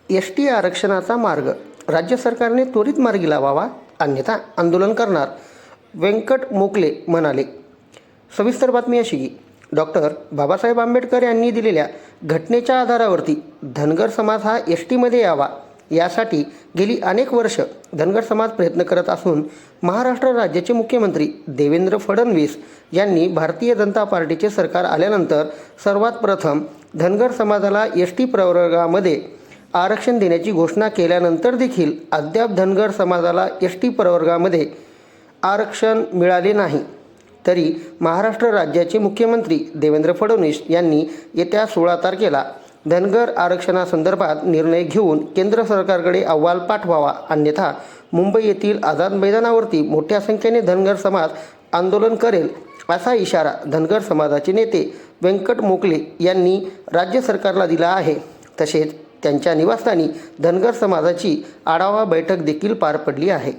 S T आरक्षणाचा मार्ग राज्य सरकारने त्वरित मार्गी लावावा, अन्यथा आंदोलन करणार, व्यंकट मोकले म्हणाले. सविस्तर बातमी अशी की डॉक्टर बाबासाहेब आंबेडकर यांनी दिलेल्या घटनेच्या आधारावरती धनगर समाज हा एस टीमध्ये यावा यासाठी गेली अनेक वर्ष धनगर समाज प्रयत्न करत असून महाराष्ट्र राज्याचे मुख्यमंत्री देवेंद्र फडणवीस यांनी भारतीय जनता पार्टीचे सरकार आल्यानंतर सर्वात प्रथम धनगर समाजाला एस टी प्रवर्गामध्ये आरक्षण देण्याची घोषणा केल्यानंतर देखील अद्याप धनगर समाजाला एस टी प्रवर्गामध्ये आरक्षण मिळाले नाही. तरी महाराष्ट्र राज्याचे मुख्यमंत्री देवेंद्र फडणवीस यांनी येत्या 16 तारखेला धनगर आरक्षणासंदर्भात निर्णय घेऊन केंद्र सरकारकडे अहवाल पाठवावा, अन्यथा मुंबई येथील आझाद मैदानावरती मोठ्या संख्येने धनगर समाज आंदोलन करेल असा इशारा धनगर समाजाचे नेते व्यंकट मोकले यांनी राज्य सरकारला दिला आहे. तसेच त्यांच्या निवासस्थानी धनगर समाजाची आढावा बैठक देखील पार पडली आहे.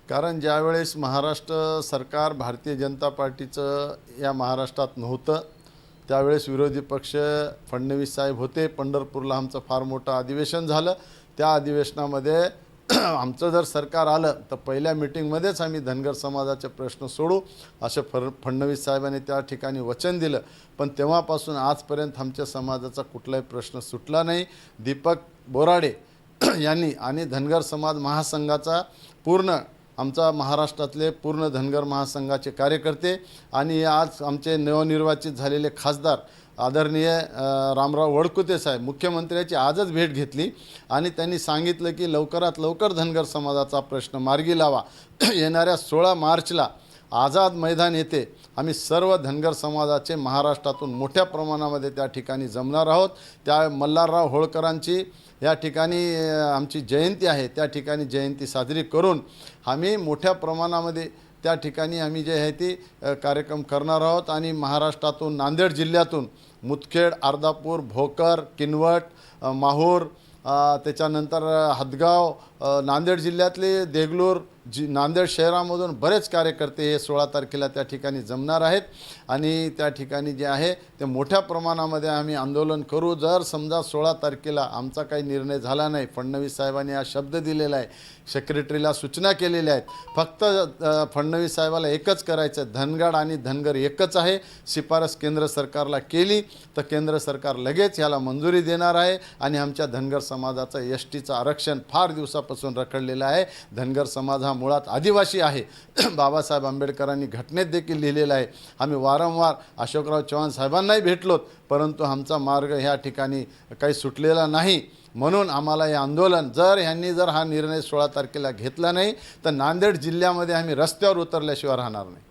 कारण ज्यावेळेस महाराष्ट्र सरकार भारतीय जनता पार्टीचं या महाराष्ट्रात नव्हतं त्यावेळेस विरोधी पक्ष फडणवीस साहेब होते. पंढरपूरला आमचं फार मोठं अधिवेशन झालं. त्या अधिवेशनामध्ये आमचं जर सरकार आलं तर पहिल्या मीटिंगमध्येच आम्ही धनगर समाजाचे प्रश्न सोडू असं फडणवीस साहेबांनी त्या ठिकाणी वचन दिलं. पण तेव्हापासून आजपर्यंत आमच्या समाजाचा कुठलाही प्रश्न सुटला नाही. दीपक बोराडे यांनी आणि धनगर समाज महासंघाचा पूर्ण आमचा महाराष्ट्रातले पूर्ण धनगर महासंघाचे कार्यकर्ते आणि आज आमचे नवनिर्वाचित झालेले खासदार आदरणीय रामराव वडकुते साहेब मुख्यमंत्र्याची आजच भेट घेतली आणि त्यांनी सांगितलं की लवकरात लवकर धनगर समाजाचा प्रश्न मार्गी लावा. येणाऱ्या 16 मार्चला आझाद मैदान येथे आम्ही सर्व धनगर समाजाचे महाराष्ट्रातून मोठ्या प्रमाणामध्ये त्या ठिकाणी जमणार आहोत. त्या मल्हारराव होळकरांची या ठिकाणी आमची जयंती आहे. त्या ठिकाणी जयंती साजरी करून आम्ही मोठ्या प्रमाणामध्ये त्या ठिकाणी आम्ही जे आहे ती कार्यक्रम करणार आहोत. आणि महाराष्ट्रातून नांदेड जिल्ह्यातून मुदखेड, अर्धापूर, भोकर, किनवट, माहूर, त्याच्यानंतर हदगाव, नांदेड जिल्ह्यातले देगलूर नांदेड शहरामधून बरेच कार्यकर्ते हे 16 तारखेला त्या ठिकाणी जमणार आहेत. आणि त्या ठिकाणी जे आहे ते मोठ्या प्रमाणामध्ये आम्ही आंदोलन करू. जर समजा 16 तारखेला आमचा काही निर्णय झाला नाही, फडणवीस साहेबांनी हा शब्द दिलेला आहे, सेक्रेटरीला सूचना केलेल्या आहेत, फक्त फडणवीस साहेबाला एकच करायचं, धनगड आणि धनगर एकच आहे. शिफारस केंद्र सरकारला केली तर केंद्र सरकार लगेच याला मंजुरी देणार आहे. आणि आमच्या धनगर समाजाचं एस टीचं आरक्षण फार दिवसापासून रखडलेलं आहे. धनगर समाज हा मुळात आदिवासी आहे. बाबासाहेब आंबेडकरांनी घटनेत देखील लिहिलेलं आहे. आम्ही वारंवार अशोकराव चव्हाण साहेबांनाही भेटलोत, परंतु आमचा मार्ग ह्या ठिकाणी काही सुटलेला नाही. म्हणून आम्हाला हे आंदोलन ह्यांनी जर हा निर्णय 16 तारखेला घेतला नाही तर नांदेड जिल्ह्यामध्ये आम्ही रस्त्यावर उतरल्याशिवाय राहणार नाही.